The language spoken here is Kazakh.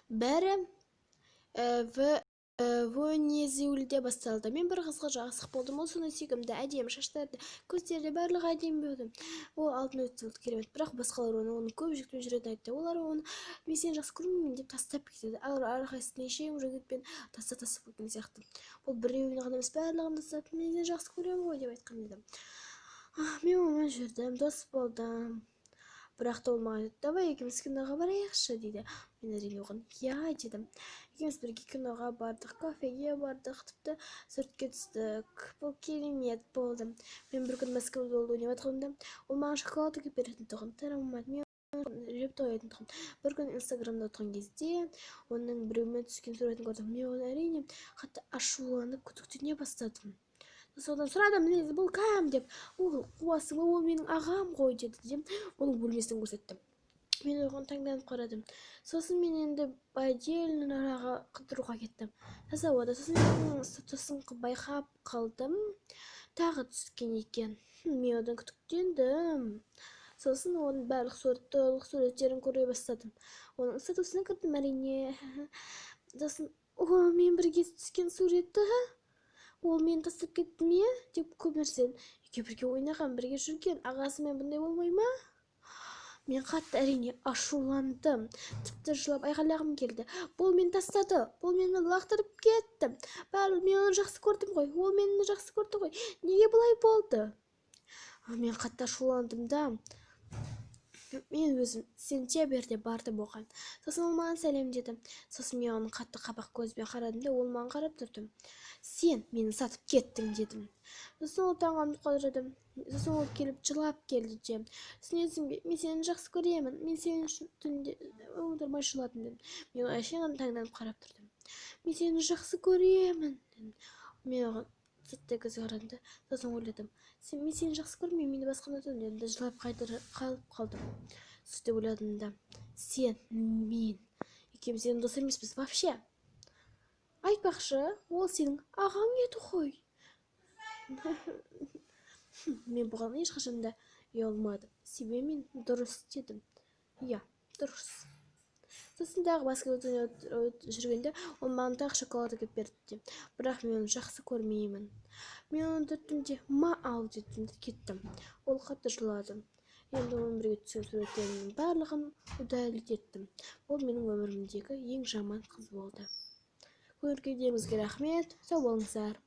бәрі венезуэльде басталды. Мен бір қызға жақсылық болдым. Ол соны сүйкімді, әдемі шаштарды, көздері барлығы әдемі болды. Ол алтын өтті керемет. Бірақ басқалар оны көп жектеп жүретін айтты. Олар оны мен сені жақсы көрмеймін деп тастап кетеді. Әрқайсысы неше жігітпен тастап кеткен сияқты. Ол біреуін ғана емес, барлығын тастап, мен сені жақсы көремін ғой деп айтқан еді. Мен онымен жүрдім, дос болдым. Бірақ та ол маған айтты, давай екеуміз киноға барайықшы дейді. Мен әрине оған иә дедім. Екеуміз бірге киноға бардық, кафеге бардық, тіпті суретке түстік. Бұл керемет болды. Мен бір күн Москвада ойнап жатқанымда ол маған шоколад әкеліп беретін тұғын. Тарамады. Мен жеп тоятын тұғын. Bir күн Инстаграмда отырған кезде оның біреумен түскен суретін көрдім. Мен оған әрине қатты ашуланып күдіктене бастадым. Содан сұрадым, бұл кім деп. Ол қуасың, ол менің ағам ғой деді де оның бөлмесін көрсетті. Мен оған таңданып қарадым. Сосын мен енді отдельно араға қыдыруға кеттім. Таза ода. Сосын менің статусын байқап қалдым. Тағы түскен екен. Мен одан күдіктендім. Сосын оның барлық суреттерін көре бастадым. Оның статусына кірдім әрине. Сосын мен бірге түскен суреті ол мені тастап кетті ме деп көп нәрсені бірге ойнаған, бірге жүрген ағасымен бұндай болмай ма? Мен қатты әрине ашуландым, тіпті жылап айғайлағым келді. Бұл мені тастады, бұл мені лақтырып кетті. Мен оны жақсы көрдім ғой, ол мені жақсы көрді ғой. Неге бұлай болды? Мен қатты ашуландым да. Мен өзім сентябрьде бардым оған. Сосын ол маған сәлемдеді. Сосын мен оның қатты қабақ көзбен қарадым да, ол маған қарап тұрды. Сен мені сатып кеттің дедім. Сосын ол таңғанып қалдым. Сосын ол келіп жылап келді де. Түсінесің бе, мен сені жақсы көремін. Мен сен үшін түнде отырмай жыладым дедім. Мен әшейін таңданып қарап тұрдым. Мен сені жақсы көремін дедім. Мен оған сәтті көзге қарадым. Сосын ойладым. Мен сені жақсы көрмеймін, мені басқа ұнатамын дедім. Жылап қалып қалдым. Сөйтіп ойладым да. Сен, мен екеуміз енді дос емеспіз вообще. Айтпақшы, ол сенің ағаң еді ғой. Мен бұған ешқашан да ұялмадым. Себебі мен дұрыс дедім. Иә, дұрыс. Сосын дағы Москвада жүргенде ол маған тағы шоколад әкеліп берді. Бірақ мен оны жақсы көрмеймін. Мен оны тұрттым де, ал дедім де кеттім. Ол қатты жылады. Енді оның бірге түскен суреттерінің барлығын удалить еттім. Ол менің өмірімдегі ең жаман қыз болды. Көргеніңізге рахмет. Сау болыңыздар.